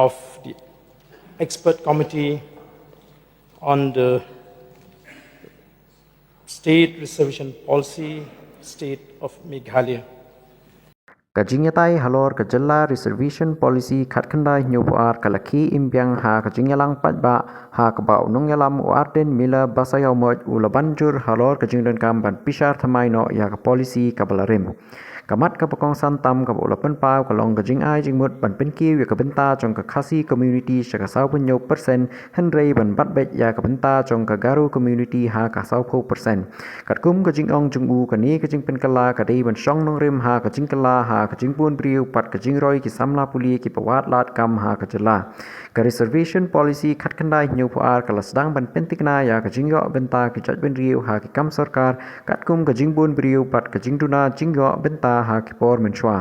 of the expert committee on the state reservation policy, state of Meghalaya. Kajinyatai halor kajalla reservation policy khatkhandai nyubuar kalaki imbyang ha kajinyalang patba ha kaba unongyalam Ardent mila basayau moj ulabanjur halor kajingdan kam ban pishar thamai no ya ka policy kabalarim kamat ka pakong santam ka ulapan pau kalong kajing ai jingmut ban penki ya ka benta chong ka Khasi community saka sau punyo persen henrei ban batbet ya ka benta chong ka Garo community ha ka sau ko persen katkum kajing ong jungu kani kajing penkala kadai ban shong nong rim ha kajing kala ha kajing pun priu pat kajing roi ki samla puli ki pawat lat kam ha kajala ka reservation policy khatkhandai nyupuar kala sedang ban pentikna ya kajing yo benta ki jaj ben riu ha ki kam sarkar katkum kajing pun priu pat kajing duna jingyo benta ha ki por menchwa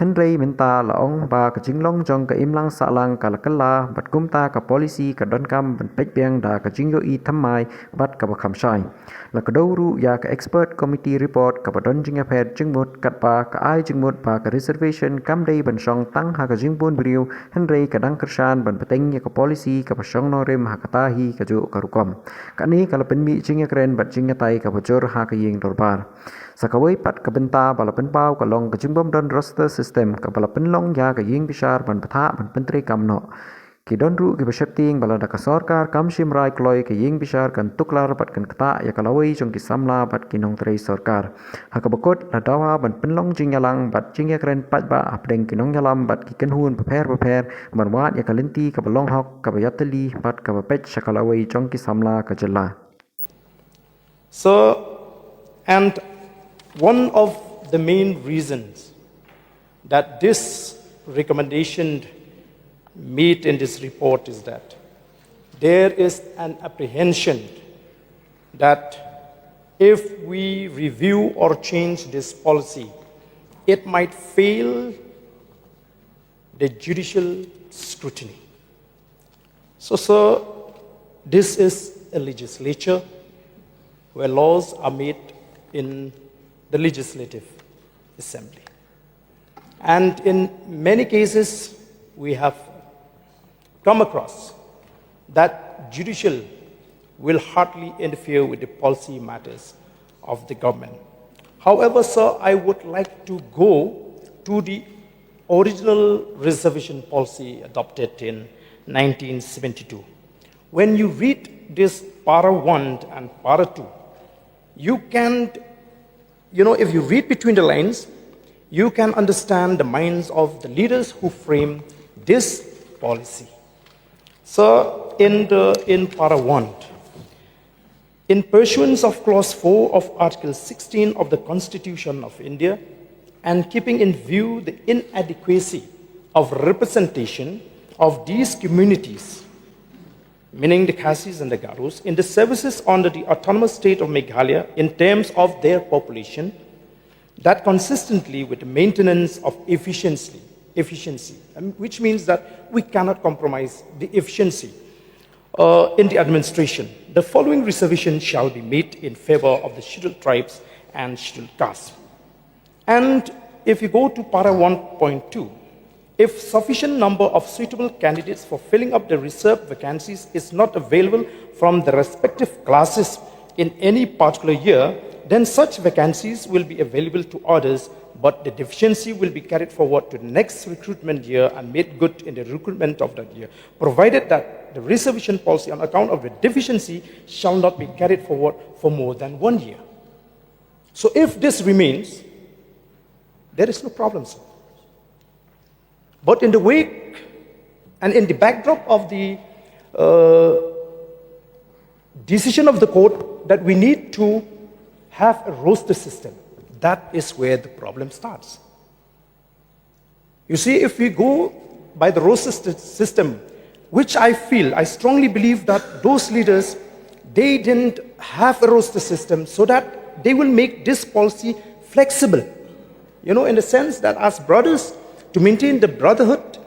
henrei menta laong ba kajing long jong ka imlang salang kala kala bat kumta ka policy ka don kam ban pekpiang da kajing yo I thammai bat ka bakham shai la kadawru ya ka expert committee report ka badon jinga phet jingmut katpa ka ai jingmut ba ka reservation kam dei ban shong tang ha ka jingbun briu henrei ka dang kershan ban peteng ya ka policy ka pasong no rem ha kata hi ka ju ka rukom kani kala penmi jinga kren bat jinga tai ka bojor ha ka ying dorbar sakawai pat ka benta bala penpau ka long ka jingbom don roster system ka bala penlong ya ka ying bishar ban patha ban pentre kam no ki don ru ki bashapting bala da ka sarkar kam shimrai kloi ki ying bishar kan tuklar pat kan kata ya kalawai jong ki samla pat ki nong trei sarkar ha ka bakot la dawa ban penlong jingyalang bat jingya kren pat ba apdeng ki nong yalam bat ki kenhun paper ban wat ya kalinti ka balong hok ka bayateli pat ka bapet shakalawai jong ki samla ka jalla. So, and one of the main reasons that this recommendation made in this report is that there is an apprehension that if we review or change this policy, it might fail the judicial scrutiny. So, sir, this is a legislature where laws are made in the legislative assembly. And in many cases, we have come across that judicial will hardly interfere with the policy matters of the government. However, sir, I would like to go to the original reservation policy adopted in 1972. When you read this para 1 and para 2, you can, if you read between the lines, you can understand the minds of the leaders who frame this policy. So, in para 1, in pursuance of clause 4 of Article 16 of the Constitution of India, and keeping in view the inadequacy of representation of these communities, meaning the Khasis and the Garos, in the services under the autonomous state of Meghalaya in terms of their population, that consistently with the maintenance of efficiency, which means that we cannot compromise the efficiency in the administration. The following reservation shall be made in favor of the scheduled tribes and scheduled castes. And if you go to para 1.2, if sufficient number of suitable candidates for filling up the reserved vacancies is not available from the respective classes in any particular year, then such vacancies will be available to others, but the deficiency will be carried forward to the next recruitment year and made good in the recruitment of that year, provided that the reservation policy on account of the deficiency shall not be carried forward for more than 1 year. So if this remains, there is no problem, sir. But in the wake and in the backdrop of the decision of the court that we need to have a roster system, that is where the problem starts. You see, if we go by the roster system, which I strongly believe that those leaders, they didn't have a roster system so that they will make this policy flexible. In the sense that as brothers, to maintain the brotherhood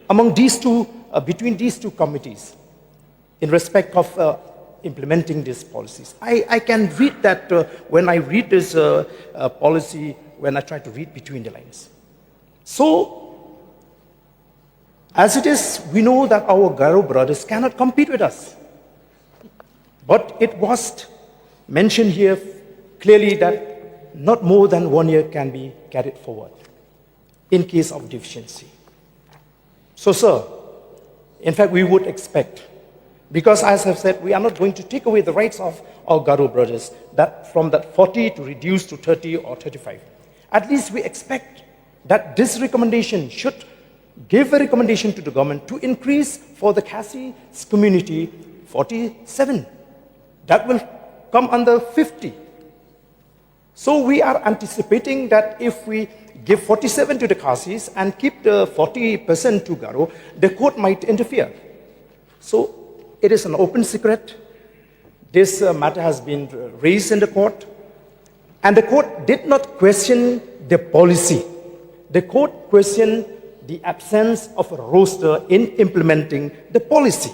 among these two, between these two committees, in respect of implementing these policies. I can read that when I read this policy, when I try to read between the lines. So, As it is, we know that our Garo brothers cannot compete with us. But it was mentioned here clearly that not more than 1 year can be carried forward in case of deficiency. So, sir, in fact, we would expect, because as I've said, we are not going to take away the rights of our Garo brothers, that from that 40 to reduce to 30 or 35. At least we expect that this recommendation should give a recommendation to the government to increase for the Khasi community 47. That will come under 50. So we are anticipating that if we give 47 to the Khasis and keep the 40% to Garo, the court might interfere. So it is an open secret. This matter has been raised in the court, and the court did not question the policy. The court questioned the absence of a roster in implementing the policy.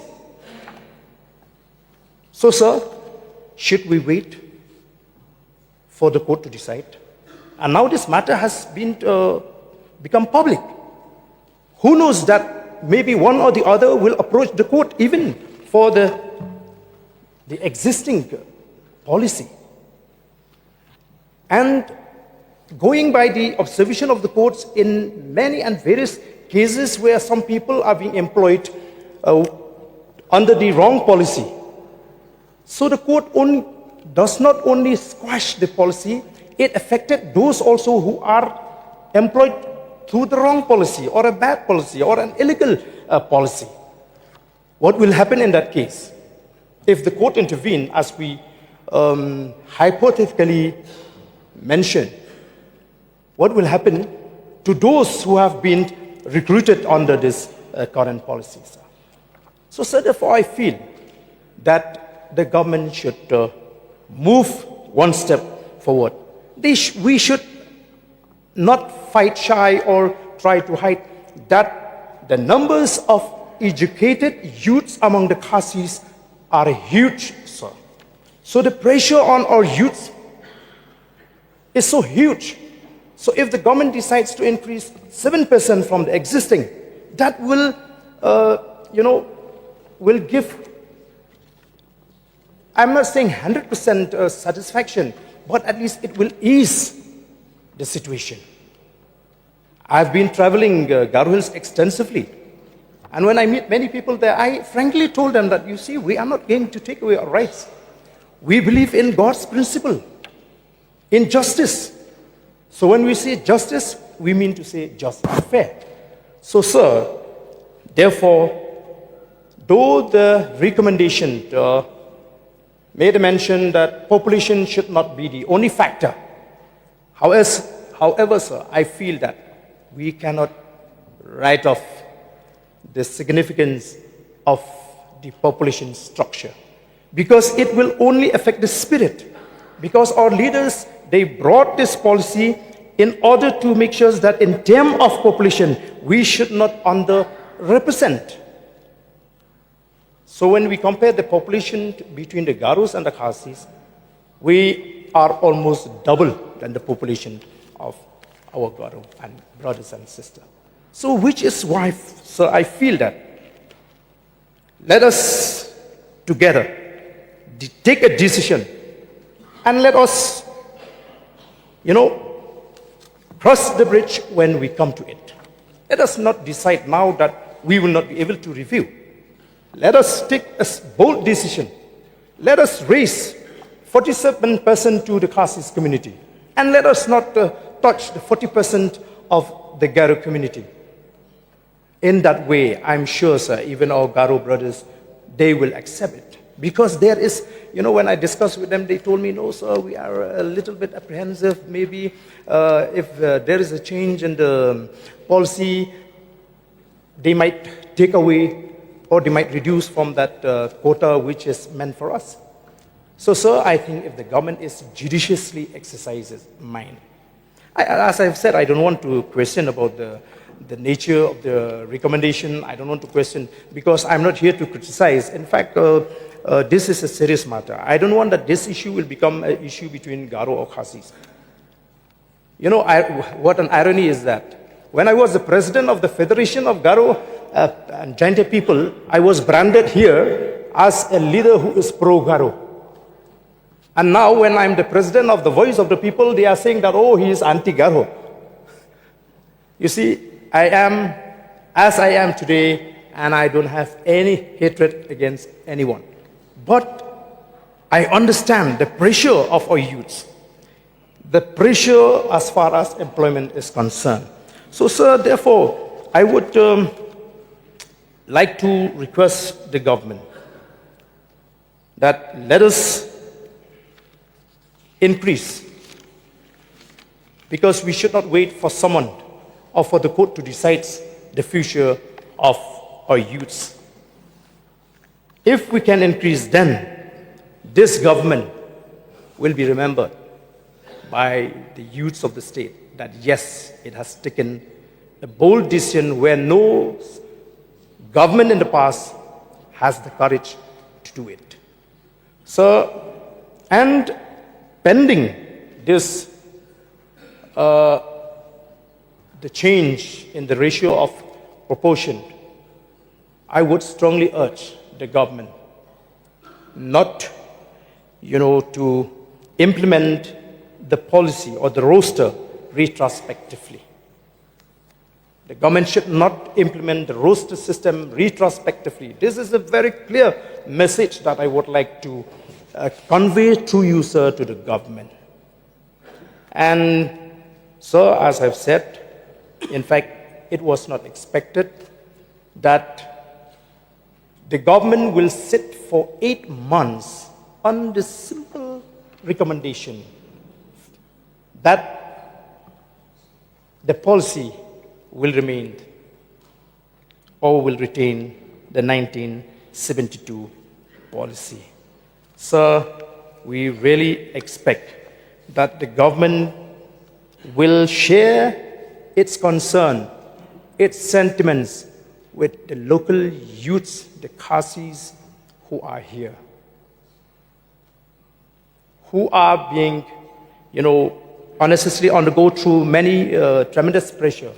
So, sir, should we wait for the court to decide? And now this matter has been become public. Who knows that maybe one or the other will approach the court even for the existing policy. And going by the observation of the courts in many and various cases where some people are being employed under the wrong policy. So the court does not only squash the policy, it affected those also who are employed through the wrong policy or a bad policy or an illegal policy. What will happen in that case? If the court intervene, as we hypothetically mentioned, what will happen to those who have been recruited under this current policy, sir? So, sir, therefore, I feel that the government should move one step forward. We should not fight shy or try to hide that the numbers of educated youths among the Khasis are huge, sir. So the pressure on our youths is so huge. So if the government decides to increase 7% from the existing, that will, will give, I'm not saying 100% satisfaction, but at least it will ease the situation. I've been traveling Garo Hills extensively. And when I meet many people there, I frankly told them that, you see, we are not going to take away our rights. We believe in God's principle, in justice. So when we say justice, we mean to say just and fair. So, sir, therefore, though the recommendation made a mention that population should not be the only factor, however, sir, I feel that we cannot write off the significance of the population structure, because it will only affect the spirit. Because our leaders, they brought this policy in order to make sure that in terms of population, we should not underrepresent. So when we compare the population between the Garos and the Khasis, we are almost double than the population of our Garo and brothers and sisters. So which is why, sir, I feel that let us together take a decision and let us, cross the bridge when we come to it. Let us not decide now that we will not be able to review. Let us take a bold decision. Let us raise 47% to the Khasi community. And let us not touch the 40% of the Garo community. In that way, I'm sure, sir, even our Garo brothers, they will accept it. Because there is, when I discussed with them, they told me, no, sir, we are a little bit apprehensive. Maybe if there is a change in the policy, they might take away or they might reduce from that quota which is meant for us. So, sir, I think if the government is judiciously exercises mind, as I've said, I don't want to question about the nature of the recommendation. I don't want to question, because I'm not here to criticize. In fact, this is a serious matter. I don't want that this issue will become an issue between Garo or Khasis. What an irony is that when I was the president of the Federation of Garo and Jaintia people, I was branded here as a leader who is pro-Garo. And now when I'm the president of the Voice of the People, they are saying that, oh, he is anti-Garo. You see, I am as I am today, and I don't have any hatred against anyone. But I understand the pressure of our youths, the pressure as far as employment is concerned. So, sir, therefore, I would like to request the government that let us increase, because we should not wait for someone or for the court to decide the future of our youths. If we can increase, then this government will be remembered by the youths of the state that yes, it has taken a bold decision where no government in the past has the courage to do it. So, and pending this, the change in the ratio of proportion, I would strongly urge the government not, to implement the policy or the roster retrospectively. The government should not implement the roster system retrospectively. This is a very clear message that I would like to convey through you, sir, to the government. And, sir, as I've said, in fact, it was not expected that the government will sit for 8 months on the simple recommendation that the policy will remain or will retain the 1972 policy. Sir, we really expect that the government will share its concern, its sentiments with the local youths, the Khasis who are here, who are being, unnecessarily undergo through many tremendous pressure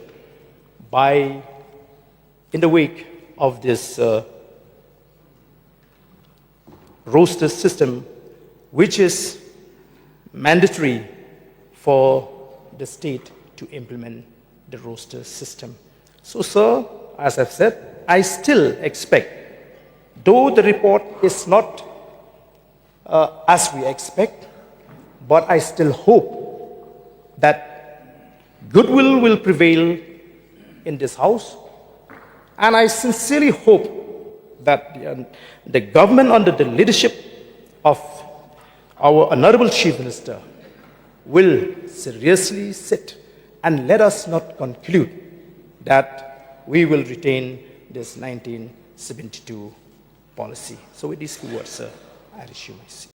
in the wake of this roster system, which is mandatory for the state to implement the roster system. So, sir, as I've said, I still expect, though the report is not as we expect, but I still hope that goodwill will prevail in this House, and I sincerely hope that the government under the leadership of our Honorable Chief Minister will seriously sit and let us not conclude that we will retain this 1972 policy. So with these few words, sir, I resume my seat.